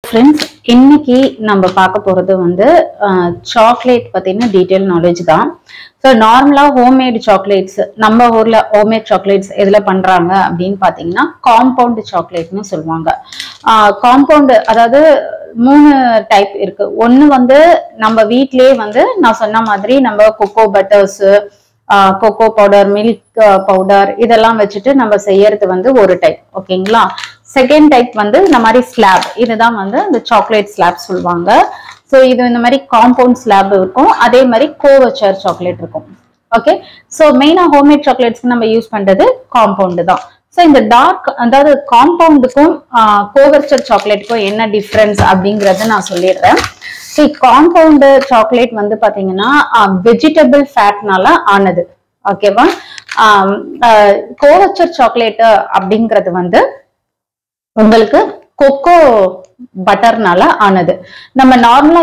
Friends, இன்னைக்கு நம்ம பார்க்க போறது வந்து சாக்லேட் பத்தின டீடைல் நாலேஜ் தான். ஸோ நார்மலா ஹோம்மேட் சாக்லேட்ஸ், நம்ம ஊர்ல ஹோம்மேட் சாக்லேட்ஸ் எதுல பண்றாங்க அப்படின்னு பாத்தீங்கன்னா காம்பவுண்ட் சாக்லேட்னு சொல்லுவாங்க. காம்பவுண்ட் அதாவது 3 டைப் இருக்கு. ஒன்னு வந்து நம்ம வீட்லயே வந்து நான் சொன்ன மாதிரி நம்ம cocoa butters, cocoa powder, milk powder இதெல்லாம் வச்சுட்டு நம்ம செய்யறது வந்து ஒரு டைப். ஓகேங்களா? செகண்ட் டைப் வந்து இந்த மாதிரி ஸ்லாப், இதுதான் வந்து இந்த சாக்லேட் ஸ்லாப் சொல்லுவாங்க. ஸோ இது இந்த மாதிரி காம்பவுண்ட் ஸ்லாப் இருக்கும், அதே மாதிரி கோவச்சர் சாக்லேட் இருக்கும். ஓகே, ஸோ மெயினா ஹோம்மேட் சாக்லேட்ஸ்க்கு நம்ம யூஸ் பண்றது காம்பவுண்ட் தான். ஸோ இந்த டார்க், அதாவது காம்பவுண்டுக்கும் கோவச்சர் சாக்லேட்டுக்கும் என்ன டிஃப்ரென்ஸ் அப்படிங்கறத நான் சொல்லிடுறேன். காம்பவுண்ட் சாக்லேட் வந்து பாத்தீங்கன்னா வெஜிடபிள் ஃபேட்னால ஆனது. ஓகேவா? கோவச்சர் சாக்லேட் அப்படிங்கிறது வந்து உங்களுக்கு கொக்கோ பட்டர்னால ஆனது. நம்ம நார்மலா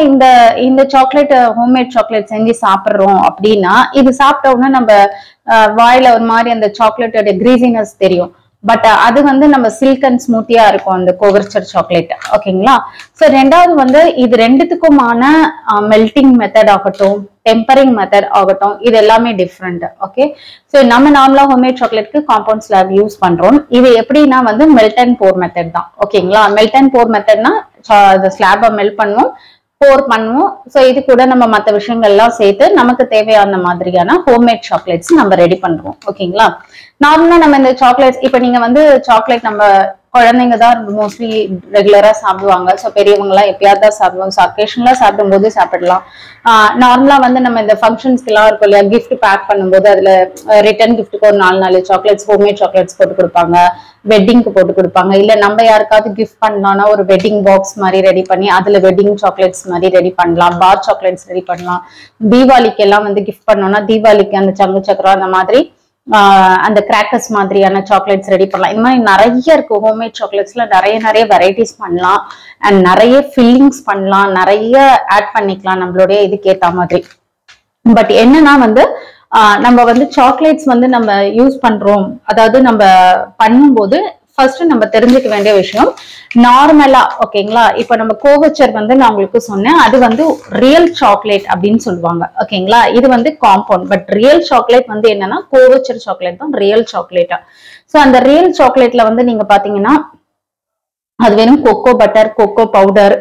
இந்த சாக்லேட், ஹோம்மேட் சாக்லேட் செஞ்சு சாப்பிடுறோம் அப்படின்னா இது சாப்பிட்ட உடனே நம்ம வாயில ஒரு மாதிரி அந்த சாக்லேட்டோட கிரீசினஸ் தெரியும். பட் அது வந்து நம்ம சில்க் அண்ட் ஸ்மூத்தியா இருக்கும் அந்த கோவச்சர் சாக்லேட். ஓகேங்களா? ஸோ ரெண்டாவது வந்து இது ரெண்டுத்துக்குமான மெல்டிங் மெத்தட் ஆகட்டும், டெம்பரிங் மெத்தட் ஆகட்டும், இது எல்லாமே டிஃப்ரெண்ட். ஓகே, ஸோ நம்ம நார்மலா ஹோம்மேட் சாக்லேட்க்கு காம்பவுண்ட் ஸ்லாப் யூஸ் பண்றோம். இது எப்படின்னா வந்து மெல்ட் அண்ட் போர் மெத்தட் தான். ஓகேங்களா? மெல்ட் அண்ட் போர் மெத்தட்னா ஸ்லாபை மெல்ட் பண்ணுவோம், போர் பண்ணுவோம். ஸோ இது கூட நம்ம மற்ற விஷயங்கள்லாம் சேர்த்து நமக்கு தேவையான மாதிரியான ஹோம்மேட் சாக்லேட்ஸ் நம்ம ரெடி பண்றோம். ஓகேங்களா? நார்மலா நம்ம இந்த சாக்லேட்ஸ், இப்ப நீங்க வந்து சாக்லேட் நம்ம குழந்தைங்க தான் மோஸ்ட்லி ரெகுலரா சாப்பிடுவாங்க. ஸோ பெரியவங்க எல்லாம் எப்பயாவது தான் சாப்பிடுவோம். ஸோ அக்கேஷனலா சாப்பிடும் போது சாப்பிடலாம். நார்மலா வந்து நம்ம இந்த ஃபங்க்ஷன்ஸ்க்கு எல்லாம் இருக்கும் இல்லையா, கிஃப்ட் பேக் பண்ணும்போது அதுல ரிட்டர்ன் கிஃப்ட்டுக்கு ஒரு 4 சாக்லேட்ஸ், ஹோம்மேட் சாக்லேட்ஸ் போட்டு கொடுப்பாங்க, வெட்டிங்க்கு போட்டு கொடுப்பாங்க. இல்ல நம்ம யாருக்காவது கிஃப்ட் பண்ணலாம்னா ஒரு வெட்டிங் பாக்ஸ் மாதிரி ரெடி பண்ணி அதுல வெட்டிங் சாக்லேட்ஸ் மாதிரி ரெடி பண்ணலாம், பார் சாக்லேட்ஸ் ரெடி பண்ணலாம். தீபாவளிக்கு எல்லாம் வந்து கிஃப்ட் பண்ணோம்னா தீபாவளிக்கு அந்த சங்கு சக்கரம் அந்த மாதிரி அந்த கிராக்கர்ஸ் மாதிரியான சாக்லேட்ஸ் ரெடி பண்ணலாம். இந்த மாதிரி நிறைய இருக்கு. ஹோம்மேட் சாக்லேட்ஸ்ல நிறைய வெரைட்டிஸ் பண்ணலாம், அண்ட் நிறைய ஃபில்லிங்ஸ் பண்ணலாம், நிறைய ஆட் பண்ணிக்கலாம் நம்மளுடைய இதுக்கு ஏத்த மாதிரி. பட் என்னன்னா வந்து நம்ம வந்து சாக்லேட்ஸ் வந்து நம்ம யூஸ் பண்றோம், அதாவது நம்ம பண்ணும்போது ஃபர்ஸ்ட் நம்ம தெரிஞ்சுக்க வேண்டிய விஷயம் நார்மலா. ஓகேங்களா? இப்ப நம்ம கோவச்சர் வந்து நான் உங்களுக்கு சொன்னேன், அது வந்து ரியல் சாக்லேட் அப்படின்னு சொல்லுவாங்க. ஓகேங்களா? இது வந்து காம்பவுண்ட். பட் ரியல் சாக்லேட் வந்து என்னன்னா கோவச்சர் சாக்லேட் தான் ரியல் சாக்லேட்டா. ஸோ அந்த ரியல் சாக்லேட்ல வந்து நீங்க பாத்தீங்கன்னா அது வெறும் கொக்கோ பட்டர், கொக்கோ பவுடர்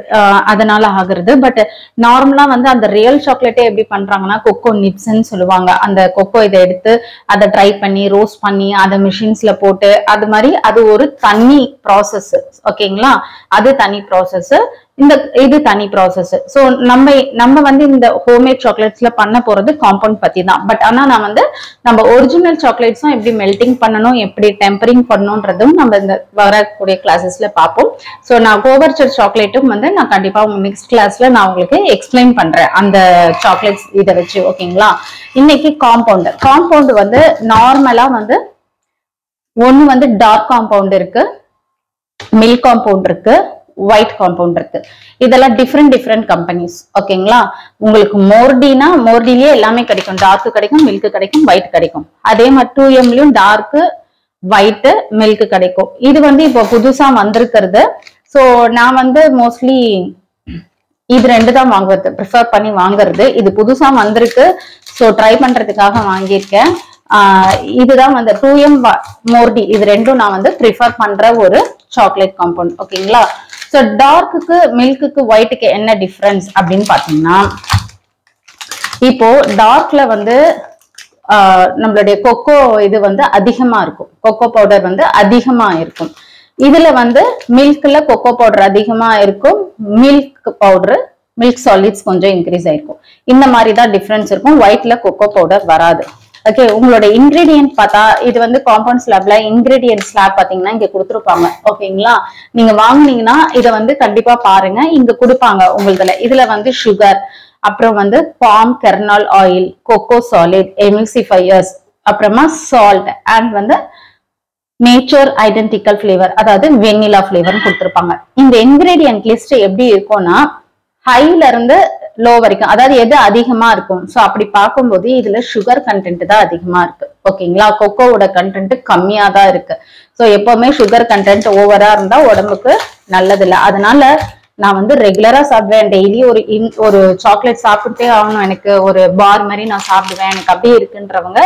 அதனால ஆகுறது. பட் நார்மலா வந்து அந்த ரியல் சாக்லேட்டே எப்படி பண்றாங்கன்னா கொக்கோ நிப்ஸ்ன்னு சொல்லுவாங்க. அந்த கொக்கோ இதை எடுத்து அதை ட்ரை பண்ணி ரோஸ்ட் பண்ணி அதை மிஷின்ஸ்ல போட்டு அது மாதிரி அது ஒரு தனி ப்ராசஸ். ஓகேங்களா? அது தனி ப்ராசஸ், இது தனி ப்ராசஸ். ஸோ நம்ம வந்து இந்த ஹோம்மேட் சாக்லேட்ஸ்ல பண்ண போறது காம்பவுண்ட் பத்தி தான். பட் ஆனா நான் வந்து நம்ம ஒரிஜினல் சாக்லேட்ஸும் எப்படி மெல்டிங் பண்ணணும், எப்படி டெம்பரிங் பண்ணணும்ன்றதும் நம்ம இந்த வரக்கூடிய கிளாஸஸ்ல பார்ப்போம். ஸோ நான் கோவச்சர் சாக்லேட்டும் வந்து நான் கண்டிப்பா நெக்ஸ்ட் கிளாஸ்ல நான் உங்களுக்கு எக்ஸ்பிளைன் பண்றேன் அந்த சாக்லேட்ஸ் இதை வச்சு. ஓகேங்களா? இன்னைக்கு காம்பவுண்ட் வந்து நார்மலா வந்து ஒன்னு வந்து டார்க் காம்பவுண்ட் இருக்கு, மில்க் காம்பவுண்ட் இருக்கு, ஒயிட் காம்பவுண்ட் இருக்கு. இதெல்லாம் டிஃப்ரெண்ட் கம்பெனிஸ். ஓகேங்களா? உங்களுக்கு மோர்டினா மோர்டிலேயே எல்லாமே கிடைக்கும். டார்க் கிடைக்கும், மில்க் கிடைக்கும், ஒயிட் கிடைக்கும். அதே மாதிரி 2Mலயும் டார்க், ஒயிட், மில்க் கிடைக்கும். இது வந்து இப்போ புதுசா வந்திருக்கிறது. ஸோ நான் வந்து மோஸ்ட்லி இது 2 தான் வாங்குறது, ப்ரிஃபர் பண்ணி வாங்குறது. இது புதுசா வந்திருக்கு, ஸோ ட்ரை பண்றதுக்காக வாங்கியிருக்கேன். இதுதான் வந்து 2M மோர்டி, இது 2ம் நான் வந்து ப்ரிஃபர் பண்ற ஒரு சாக்லேட் காம்பவுண்ட். ஓகேங்களா? ஸோ டார்க்குக்கு, மில்க்குக்கு, ஒயிட்டுக்கு என்ன டிஃபரன்ஸ் அப்படின்னு பாத்தீங்கன்னா, இப்போ டார்க்ல வந்து நம்மளுடைய கொக்கோ இது வந்து அதிகமா இருக்கும், கொக்கோ பவுடர் வந்து அதிகமா இருக்கும். இதுல வந்து மில்க்ல கொக்கோ பவுடர் அதிகமா இருக்கும், மில்க் பவுடர், மில்க் சாலிட்ஸ் கொஞ்சம் இன்க்ரீஸ் ஆயிருக்கும். இந்த மாதிரி தான் டிஃபரன்ஸ் இருக்கும். ஒயிட்ல கொக்கோ பவுடர் வராது. ஓகே, உங்களோட இன்கிரீடியன்ட் பார்த்தா இது வந்து காம்பவுண்ட் ஸ்லாப்ல இன்கிரீடியன்ட் ஸ்லாப் பாத்தீங்கன்னா இங்க கொடுத்துருப்பாங்க. ஓகேங்களா? நீங்க வாங்குனீங்கன்னா இதை வந்து கண்டிப்பா பாருங்க, இங்க கொடுப்பாங்க உங்களுதுல. இதுல வந்து சுகர், அப்புறம் வந்து palm kernel oil, cocoa solid, emulsifiers, அப்புறமா சால்ட் அண்ட் வந்து நேச்சர் ஐடென்டிக்கல் ஃபிளேவர், அதாவது வெனிலா ஃபிளேவர் கொடுத்துருப்பாங்க. இந்த இன்கிரீடியன்ட் லிஸ்ட் எப்படி இருக்கும்னா ஹைல இருந்து லோ வரைக்கும், அதாவது எது அதிகமா இருக்கும். ஸோ அப்படி பார்க்கும்போது இதுல சுகர் கண்டென்ட் தான் அதிகமா இருக்கு. ஓகேங்களா? கொக்கோவோட கண்டென்ட் கம்மியா தான் இருக்கு. ஸோ எப்பவுமே சுகர் கண்டென்ட் ஓவரா இருந்தா உடம்புக்கு நல்லது இல்லை. அதனால நான் வந்து ரெகுலரா சாப்பிடுவேன், டெய்லி ஒரு சாக்லேட் சாப்பிட்டே ஆகணும், எனக்கு ஒரு பார் மாதிரி நான் சாப்பிடுவேன், எனக்கு அப்படியே இருக்குன்றவங்க,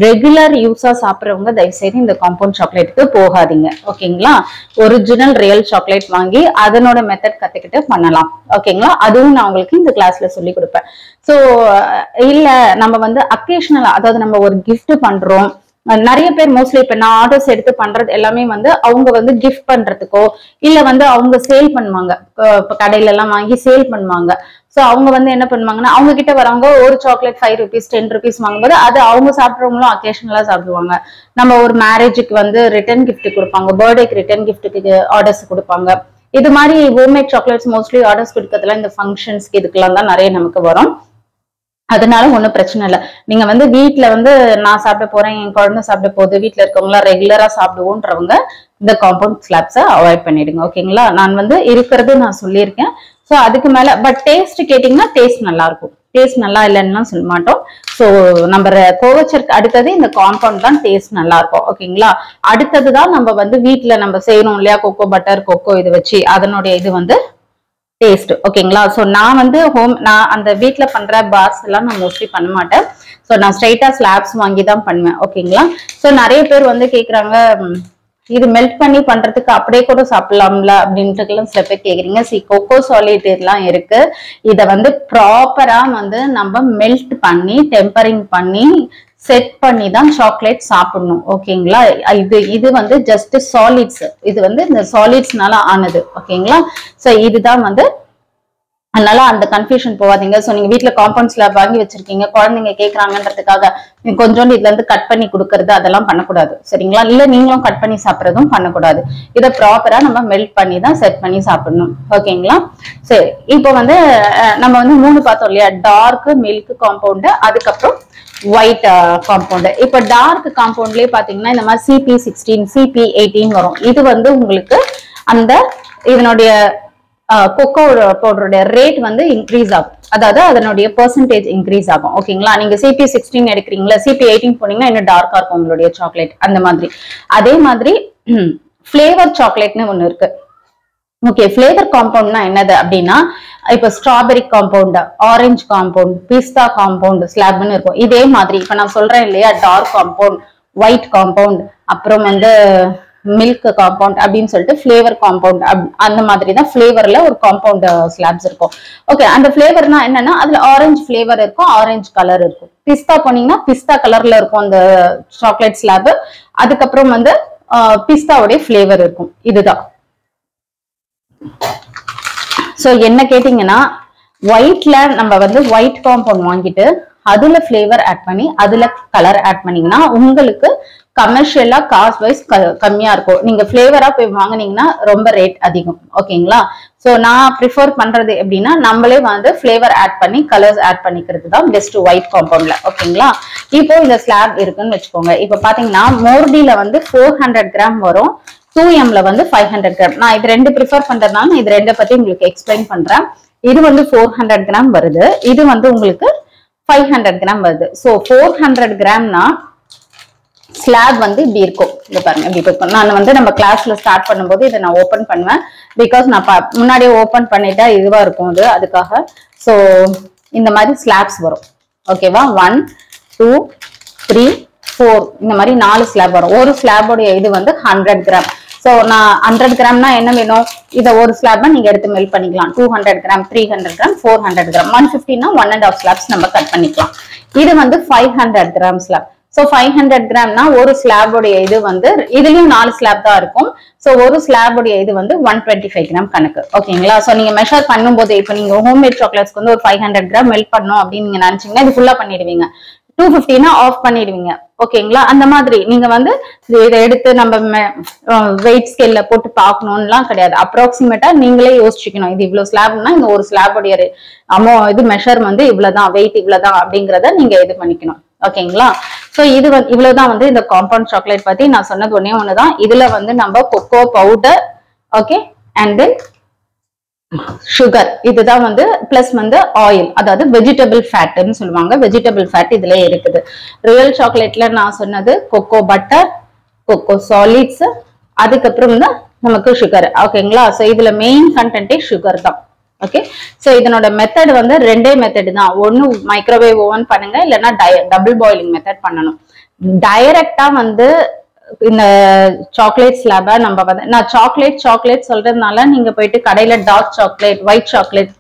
ரெகுலர் யூஸா சாப்பிட்றவங்க தயவுசெய்து இந்த காம்பவுண்ட் சாக்லேட்டுக்கு போகாதீங்க. ஓகேங்களா? ஒரிஜினல் ரியல் சாக்லேட் வாங்கி அதனோட மெத்தட் கத்துக்கிட்டு பண்ணலாம். ஓகேங்களா? அதுவும் நான் உங்களுக்கு இந்த கிளாஸ்ல சொல்லி கொடுப்பேன். ஸோ இல்ல நம்ம வந்து அக்கேஷனலா, அதாவது நம்ம ஒரு கிஃப்ட் பண்றோம், நிறைய பேர் மோஸ்ட்லி இப்ப நான் ஆர்டர்ஸ் எடுத்து பண்றது எல்லாமே வந்து அவங்க வந்து கிஃப்ட் பண்றதுக்கோ இல்ல வந்து அவங்க சேல் பண்ணுவாங்க, இப்ப கடையில எல்லாம் வாங்கி சேல் பண்ணுவாங்க. சோ அவங்க வந்து என்ன பண்ணுவாங்கன்னா, அவங்க கிட்ட வரவங்க ஒரு சாக்லேட் 5 rupees 10 rupees வாங்கும்போது அது அவங்க சாப்பிட்றவங்களும் அக்கேஷனலா சாப்பிடுவாங்க. நம்ம ஒரு மேரேஜுக்கு வந்து ரிட்டர்ன் கிஃப்ட் கொடுப்பாங்க, பர்த்டேக்கு ரிட்டர்ன் கிஃப்ட்டுக்கு ஆர்டர்ஸ் கொடுப்பாங்க. இது மாதிரி ஹோம்மேட் சாக்லேட்ஸ் மோஸ்ட்லி ஆர்டர்ஸ் கொடுக்கறதுல இந்த ஃபங்க்ஷன்ஸ்க்கு இதுக்கெல்லாம் தான் நிறைய நமக்கு வரும். அதனால ஒன்றும் பிரச்சனை இல்லை. நீங்க வந்து வீட்டுல வந்து நான் சாப்பிட போறேன், என் குழந்தை சாப்பிட போகுது, வீட்டுல இருக்கவங்களா ரெகுலரா சாப்பிடுவோன்றவங்க இந்த காம்பவுண்ட் ஸ்லாப்ஸை அவாய்ட் பண்ணிடுங்க. ஓகேங்களா? நான் வந்து இருக்கிறது நான் சொல்லியிருக்கேன். ஸோ அதுக்கு மேல பட் டேஸ்ட் கேட்டீங்கன்னா டேஸ்ட் நல்லா இருக்கும், டேஸ்ட் நல்லா இல்லைன்னா சொல்ல மாட்டோம். ஸோ நம்ம கோவச்சருக்கு அடுத்தது இந்த காம்பவுண்ட் தான் டேஸ்ட் நல்லா இருக்கும். ஓகேங்களா? அடுத்ததுதான் நம்ம வந்து வீட்டுல நம்ம செய்யறோம் இல்லையா, கொக்கோ பட்டர் கொக்கோ இது வச்சு அதனுடைய இது வந்து டேஸ்ட். ஓகேங்களா? ஸோ நான் வந்து நான் அந்த வீட்டுல பண்ற பார்ஸ் எல்லாம் நான் மோஸ்ட்லி பண்ண மாட்டேன். ஸோ நான் ஸ்ட்ரைட்டா ஸ்லாப்ஸ் வாங்கி தான் பண்ணுவேன். ஓகேங்களா? ஸோ நிறைய பேர் வந்து கேக்குறாங்க, இது மெல்ட் பண்ணி பண்றதுக்கு அப்படியே கூட சாப்பிடலாம்ல அப்படின்ட்டு சில பேர் கேக்குறீங்க. கொக்கோ சாலிட் எல்லாம் இருக்கு, இத வந்து ப்ராப்பரா வந்து நம்ம மெல்ட் பண்ணி டெம்பரிங் பண்ணி செட் பண்ணி தான் சாக்லேட் சாப்பிடணும். ஓகேங்களா? இது வந்து ஜஸ்ட் சாலிட்ஸ், இது வந்து இந்த சாலிட்ஸ்னால ஆனது. ஓகேங்களா? சோ இதுதான் வந்து, அதனால அந்த கன்ஃபியூஷன் போகாதீங்க. சோ நீங்க வீட்டுல காம்பவுண்ட் ஸ்லாப் வாங்கி வச்சிருக்கீங்க, குழந்தைங்க கேக்குறாங்கன்றதுக்காக கொஞ்சோண்டு இதுல இருந்து கட் பண்ணி கொடுக்கறது அதெல்லாம் பண்ணக்கூடாது. சரிங்களா? இல்ல நீங்களும் கட் பண்ணி சாப்பிடறதும் பண்ணக்கூடாது. இதை ப்ராப்பரா நம்ம மெல்ட் பண்ணி தான் செட் பண்ணி சாப்பிடணும். ஓகேங்களா? சரி, இப்போ வந்து நம்ம வந்து 3 பார்த்தோம் இல்லையா, டார்க் மில்க் காம்பவுண்ட், அதுக்கப்புறம் ஒயிட் காம்பவுண்ட். இப்ப டார்க் காம்பவுண்ட்லயே பாத்தீங்கன்னா இந்த மாதிரி CP16 CP18 வரும். இது வந்து உங்களுக்கு அந்த இதனுடைய கொக்கோ பவுடருடைய ரேட் வந்து இன்க்ரீஸ் ஆகும், அதாவது அதனுடைய பெர்சன்டேஜ் இன்க்ரீஸ் ஆகும். ஓகேங்களா? நீங்க CP16 எடுக்கிறீங்களா, CP18 போனீங்கன்னா இன்னும் டார்க்கா இருக்கும் உங்களுடைய சாக்லேட். அந்த மாதிரி அதே மாதிரி ஃபிளேவர் சாக்லேட்னு ஒண்ணு இருக்கு. ஓகே, ஃபிளேவர் காம்பவுண்ட்னா என்னது அப்படின்னா, இப்ப ஸ்ட்ராபெரி காம்பவுண்ட், ஆரஞ்சு காம்பவுண்ட், பிஸ்தா காம்பவுண்ட் ஸ்லாப்னு இருக்கும். இதே மாதிரி இப்ப நான் சொல்றேன் இல்லையா, டார்க் காம்பவுண்ட், ஒயிட் காம்பவுண்ட், அப்புறம் வந்து மில்க் காம்பவுண்ட் அப்படின்னு சொல்லிட்டு ஃபிளேவர் காம்பவுண்ட், அந்த மாதிரி தான் ஃபிளேவர்ல ஒரு காம்பவுண்ட் ஸ்லாப்ஸ் இருக்கும். ஓகே, அந்த ஃபிளேவர்னா என்னன்னா, அதுல ஆரஞ்சு ஃபிளேவர் இருக்கும், ஆரஞ்சு கலர் இருக்கும். பிஸ்தா போனீங்கன்னா பிஸ்தா கலர்ல இருக்கும் அந்த சாக்லேட் ஸ்லாப். அதுக்கப்புறம் வந்து பிஸ்தாவுடைய ஃபிளேவர் இருக்கும். இதுதான். சோ என்ன கேட்டீங்கன்னா, ஒயிட்ல நம்ம வந்து ஒயிட் காம்பவுண்ட் வாங்கிட்டு அதுல ஃபிளேவர் ஆட் பண்ணி அதுல கலர் ஆட் பண்ணீங்கன்னா உங்களுக்கு கமர்ஷியலா காஸ்ட் வைஸ் கம்மியா இருக்கும். நீங்க ஃபிளேவரா போய் வாங்கினீங்கன்னா ரொம்ப ரேட் அதிகம். ஓகேங்களா? சோ நான் ப்ரிஃபர் பண்றது எப்படின்னா, நம்மளே வந்து ஃபிளேவர் ஆட் பண்ணி கலர்ஸ் ஆட் பண்ணிக்கிறது தான் பெஸ்ட் ஒயிட் காம்பவுண்ட்ல. ஓகேங்களா? இப்போ இந்த ஸ்லாப் இருக்குன்னு வச்சுக்கோங்க. இப்ப பாத்தீங்கன்னா மோர்டில வந்து 400 கிராம் வரும், 2Mல வந்து 500 கிராம். நான் இது ரெண்டு ப்ரிஃபர் பண்றதுனால நான் இது ரெண்டை பத்தி உங்களுக்கு எக்ஸ்பிளைன் பண்றேன். இது வந்து 400 கிராம் வருது, இது வந்து உங்களுக்கு 500 கிராம் வருது. சோ 400 கிராம்னா ஸ்லாப் வந்து இப்படி இருக்கும். இங்க பாருங்க, இப்படி இருக்கும். நான் வந்து நம்ம கிளாஸ்ல ஸ்டார்ட் பண்ணும்போது இதை நான் ஓபன் பண்ணுவேன், பிகாஸ் நான் முன்னாடியே ஓபன் பண்ணிட்டா இதுவா இருக்கும் அது, அதுக்காக. சோ இந்த மாதிரி ஸ்லாப்ஸ் வரும். ஓகேவா? 1 2 3 4 இந்த மாதிரி 4 ஸ்லாப் வரும். ஒரு ஸ்லாபோடைய இது வந்து 100 கிராம். சோ நான் 100 கிராம்னா என்ன வேணும், இதை ஒரு ஸ்லாப்னா நீங்க எடுத்து மெல்ட் பண்ணிக்கலாம். 200 கிராம், 300 கிராம், 400 கிராம், 150னா 1.5 ஸ்லாப்ஸ் நம்ம கட் பண்ணிக்கலாம். இது வந்து 500 கிராம் ஸ்லாப். சோ 500 கிராம்னா ஒரு ஸ்லாபோடைய இது வந்து, இதுலயும் 4 ஸ்லாப் தான் இருக்கும். சோ ஒரு ஸ்லாபோடைய இது வந்து 125 கிராம் கணக்கு. ஓகேங்களா? சோ நீங்க மெஷர் பண்ணும்போது, இப்ப நீங்க ஹோம்மேட் சாக்லேட்ஸ்க்கு வந்து ஒரு 500 கிராம் மெல்ட் பண்ணணும் அப்படின்னு நீங்க நினைச்சீங்கன்னா இது ஃபுல்லா பண்ணிடுவீங்க. 250னா ஆஃப் பண்ணிடுவீங்க. ஓகேங்களா? அந்த மாதிரி நீங்க வந்து இதை எடுத்து நம்ம வெயிட் ஸ்கேல்ல போட்டு பார்க்கணும்லாம் கிடையாது. அப்ராக்சிமேட்டா நீங்களே யோசிச்சுக்கணும், இது இவ்வளவு ஸ்லாப்னா இந்த ஒரு ஸ்லாபோடைய இது மெஷர் வந்து இவ்வளவுதான், வெயிட் இவ்வளவுதான் அப்படிங்கறத நீங்க இது பண்ணிக்கணும். ஓகேங்களா? சோ இது இவ்வளவுதான் வந்து இந்த காம்பவுண்ட் சாக்லேட் பத்தி நான் சொன்னது. ஒன்னே ஒண்ணுதான், இதுல வந்து நம்ம cocoa powder, okay, and then sugar, இதுதான் வந்து பிளஸ் வந்து ஆயில், அதாவது வெஜிடபிள் ஃபேட்னு சொல்லுவாங்க. வெஜிடபிள் ஃபேட் இதுல இருக்குது. ரியல் சாக்லேட்ல நான் சொன்னது கொக்கோ பட்டர், கொக்கோ சாலிட்ஸ், அதுக்கப்புறம் வந்து நமக்கு சுகர். ஓகேங்களா? சோ இதுல மெயின் கண்டென்ட்டே சுகர் தான். ஓகே, சோ இதனோட மெத்தட் வந்து ரெண்டே மெத்தட் தான். ஒன்னு மைக்ரோவேவ் ஓவன் பண்ணுங்க, இல்லைன்னா டபுள் பாயிலிங் மெத்தட் பண்ணணும். டைரக்டா வந்து இந்த சாக்லேட் ஸ்லாப நம்ம வந்து நான் சாக்லேட் சொல்றதுனால நீங்க போயிட்டு கடையில டார்க் சாக்லேட் ஒயிட் சாக்லேட்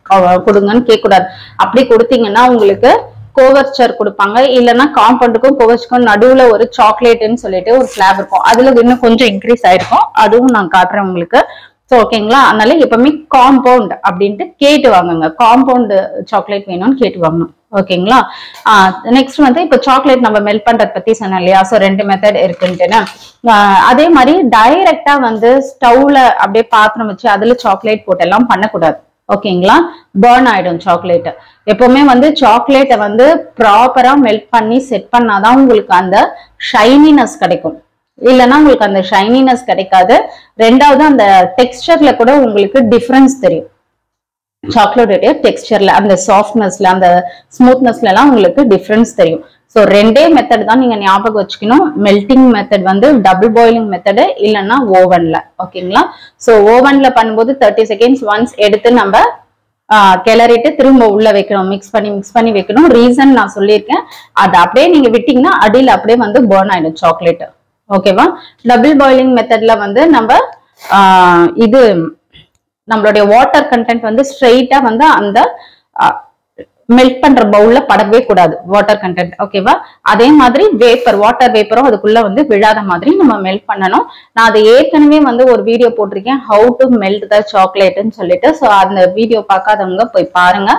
கொடுங்கன்னு கேட்க கூடாது. அப்படி கொடுத்தீங்கன்னா உங்களுக்கு கோவர்ச்சர் கொடுப்பாங்க, இல்லைன்னா காம்பவுண்டுக்கும் கோவர்ச்சுக்கும் நடுவுல ஒரு சாக்லேட்னு சொல்லிட்டு ஒரு ஸ்லாப் இருக்கும். அதுல இன்னும் கொஞ்சம் இன்க்ரீஸ் ஆயிருக்கும், அதுவும் நான் காட்டுறேன் உங்களுக்கு. ஸோ ஓகேங்களா? அதனால எப்பவுமே காம்பவுண்ட் அப்படின்ட்டு கேட்டு வாங்குங்க. காம்பவுண்ட் சாக்லேட் வேணும்னு கேட்டு வாங்கணும். ஓகேங்களா? நெக்ஸ்ட் வந்து இப்போ சாக்லேட் நம்ம மெல்ட் பண்றத பத்தி சொன்னேன் இல்லையா? ஸோ ரெண்டு மெத்தட் இருக்குன்ட்டுன்னு. அதே மாதிரி டைரக்டா வந்து ஸ்டவ்ல அப்படியே பாத்திரம் வச்சு அதுல சாக்லேட் போட்டு எல்லாம் பண்ணக்கூடாது. ஓகேங்களா? பர்ன் ஆயிடும் சாக்லேட். எப்பவுமே வந்து சாக்லேட்டை வந்து ப்ராப்பரா மெல்ட் பண்ணி செட் பண்ணாதான் உங்களுக்கு அந்த ஷைனினஸ் கிடைக்கும். இல்லைன்னா உங்களுக்கு அந்த ஷைனினஸ் கிடைக்காது. ரெண்டாவது அந்த டெக்ஸ்டர்ல கூட உங்களுக்கு டிஃபரன்ஸ் தெரியும். சாக்லேட்டுடைய டெக்ஸ்டர்ல, அந்த சாஃப்ட்னஸ்ல, அந்த ஸ்மூத்னஸ்ல எல்லாம் உங்களுக்கு டிஃபரன்ஸ் தெரியும். ஸோ ரெண்டே மெத்தட் தான் நீங்க ஞாபகம் வச்சுக்கணும். மெல்டிங் மெத்தட் வந்து டபுள் பாயிலிங் மெத்தடு, இல்லைன்னா ஓவன்ல. ஓகேங்களா? ஸோ ஓவன்ல பண்ணும்போது 30 செகண்ட்ஸ் ஒன்ஸ் எடுத்து நம்ம கிளறிட்டு திரும்ப உள்ள வைக்கணும். மிக்ஸ் பண்ணி வைக்கணும். ரீசன் நான் சொல்லியிருக்கேன். அதை அப்படியே நீங்க விட்டீங்கன்னா அடியில் அப்படியே வந்து பர்ன் ஆயிடும் சாக்லேட். ஓகேவா? டபுள் பாயிலிங் மெத்தட்ல வந்து நம்ம இது நம்மளுடைய வாட்டர் கண்டென்ட் வந்து ஸ்ட்ரெயிட்டா வந்து அந்த மெல்ட் பண்ற பவுல்ல படவே கூடாது வாட்டர் கண்டென்ட். ஓகேவா? அதே மாதிரி வாட்டர் வேப்பரும் அதுக்குள்ள வந்து விழாத மாதிரி நம்ம மெல்ட் பண்ணணும். நான் அதை ஏற்கனவே வந்து ஒரு வீடியோ போட்டிருக்கேன், ஹவு டு மெல்ட் த சாக்லேட்னு சொல்லிட்டு. ஸோ அந்த வீடியோ பார்க்காதவங்க போய் பாருங்க.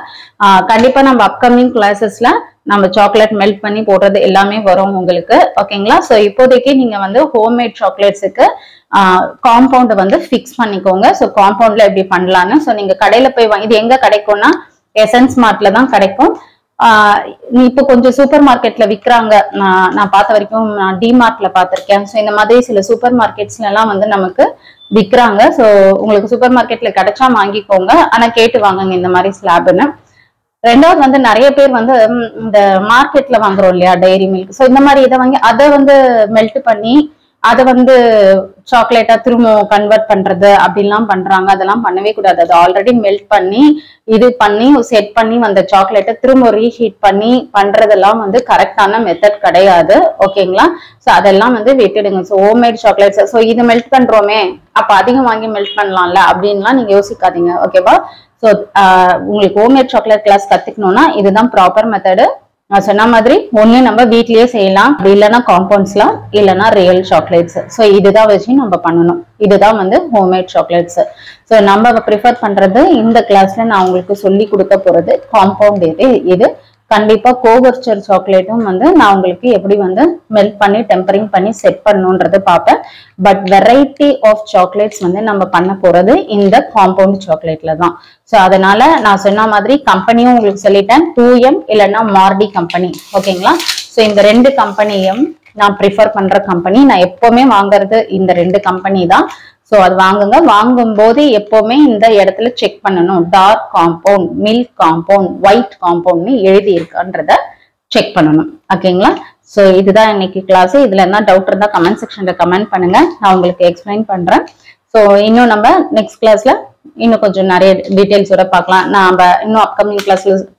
கண்டிப்பா நம்ம அப்கமிங் கிளாஸஸ்ல நம்ம சாக்லேட் மெல்ட் பண்ணி போடுறது எல்லாமே வரும் உங்களுக்கு. ஓகேங்களா? ஸோ இப்போதைக்கு நீங்க வந்து ஹோம்மேட் சாக்லேட்ஸுக்கு காம்பவுண்ட் வந்து ஃபிக்ஸ் பண்ணிக்கோங்க. ஸோ காம்பவுண்ட்ல எப்படி பண்ணலான்னு. ஸோ நீங்க கடையில போய் இது எங்க கிடைக்கும்னா எசன்ஸ் மார்ட்ல தான் கிடைக்கும். இப்போ கொஞ்சம் சூப்பர் மார்க்கெட்ல விற்கிறாங்க. நான் பார்த்த வரைக்கும் நான் டிமார்ட்ல பார்த்திருக்கேன். ஸோ இந்த மாதிரி சில சூப்பர் மார்க்கெட்ஸ்ல எல்லாம் வந்து நமக்கு விற்கிறாங்க. ஸோ உங்களுக்கு சூப்பர் மார்க்கெட்ல கிடைச்சா வாங்கிக்கோங்க, ஆனா கேட்டு வாங்குங்க இந்த மாதிரி ஸ்லாப்னு. ரெண்டாவது வந்து நிறைய பேர் வந்து இந்த மார்க்கெட்ல வாங்குறோம் இல்லையா, டைரி மில்க். ஸோ இந்த மாதிரி இதை வாங்கி அதை வந்து மெல்ட் பண்ணி அதை வந்து சாக்லேட்டா திரும்ப கன்வெர்ட் பண்றது அப்படின்லாம் பண்றாங்க. அதெல்லாம் பண்ணவே கூடாது. அதை ஆல்ரெடி மெல்ட் பண்ணி இது பண்ணி செட் பண்ணி வந்த சாக்லேட்டை திரும்ப ரீஹீட் பண்ணி பண்றதெல்லாம் வந்து கரெக்டான மெத்தட் கிடையாது. ஓகேங்களா? ஸோ அதெல்லாம் வந்து விட்டுடுங்க. ஸோ ஹோம்மேட் சாக்லேட்ஸ், ஸோ இது மெல்ட் பண்றோமே அப்ப அதிகம் வாங்கி மெல்ட் பண்ணலாம்ல அப்படின்லாம் நீங்க யோசிக்காதீங்க. ஓகேவா? ஸோ உங்களுக்கு ஹோம்மேட் சாக்லேட் கிளாஸ் கத்துக்கணும்னா இதுதான் ப்ராப்பர் மெத்தடு. நான் சொன்ன மாதிரி ஒண்ணு நம்ம வீட்லயே செய்யலாம், அப்படி இல்லைன்னா காம்பவுண்ட்ஸ்லாம், இல்லைன்னா ரியல் சாக்லேட்ஸ். ஸோ இதுதான் வச்சு நம்ம பண்ணணும். இதுதான் வந்து ஹோம்மேட் சாக்லேட்ஸ். ஸோ நம்ம ப்ரிஃபர் பண்றது இந்த கிளாஸ்ல நான் உங்களுக்கு சொல்லி கொடுக்க போறது காம்பவுண்ட். இது கண்டிப்பா கோவர்ச்சர் சாக்லேட்டும் வந்து நான் உங்களுக்கு எப்படி வந்து மெல்ட் பண்ணி டெம்பரிங் பண்ணி செட் பண்ணணும்ன்றது பார்ப்பேன். பட் வெரைட்டி ஆஃப் சாக்லேட்ஸ் வந்து நம்ம பண்ண போறது இந்த காம்பவுண்ட் சாக்லேட்ல தான். ஸோ அதனால நான் சொன்ன மாதிரி கம்பெனியும் உங்களுக்கு சொல்லிட்டேன், 2M இல்லைன்னா மார்டி கம்பெனி. ஓகேங்களா? ஸோ இந்த ரெண்டு கம்பெனியும் நான் ப்ரிஃபர் பண்ற கம்பெனி. நான் எப்பவுமே வாங்குறது இந்த ரெண்டு கம்பெனி தான். ஸோ அது வாங்குங்க. வாங்கும் போது எப்பவுமே இந்த இடத்துல செக் பண்ணணும், dark compound, milk compound, white காம்பவுண்ட்னு எழுதி இருக்கான்றத செக் பண்ணணும். ஓகேங்களா? ஸோ இதுதான் இன்னைக்கு கிளாஸ். இதுல என்ன டவுட் இருந்தா கமெண்ட் செக்ஷன்ல கமெண்ட் பண்ணுங்க, நான் உங்களுக்கு எக்ஸ்பிளைன் பண்றேன். ஸோ இன்னும் நம்ம நெக்ஸ்ட் கிளாஸ்ல இன்னும் கொஞ்சம் நிறைய டீடைல்ஸோட பார்க்கலாம். நம்ம இன்னும் அப்கமிங்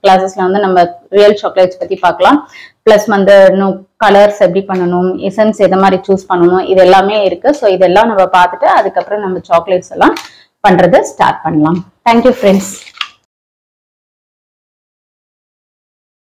கிளாஸஸ்ல வந்து நம்ம ரியல் சாக்லேட்ஸ் பத்தி பார்க்கலாம். பிளஸ் வந்து இன்னும் கலர்ஸ் எப்படி பண்ணணும், எசன்ஸ் எதை மாதிரி சூஸ் பண்ணணும், இது எல்லாமே இருக்கு. ஸோ இதெல்லாம் நம்ம பார்த்துட்டு அதுக்கப்புறம் நம்ம சாக்லேட்ஸ் எல்லாம் பண்றது ஸ்டார்ட் பண்ணலாம். Thank you friends.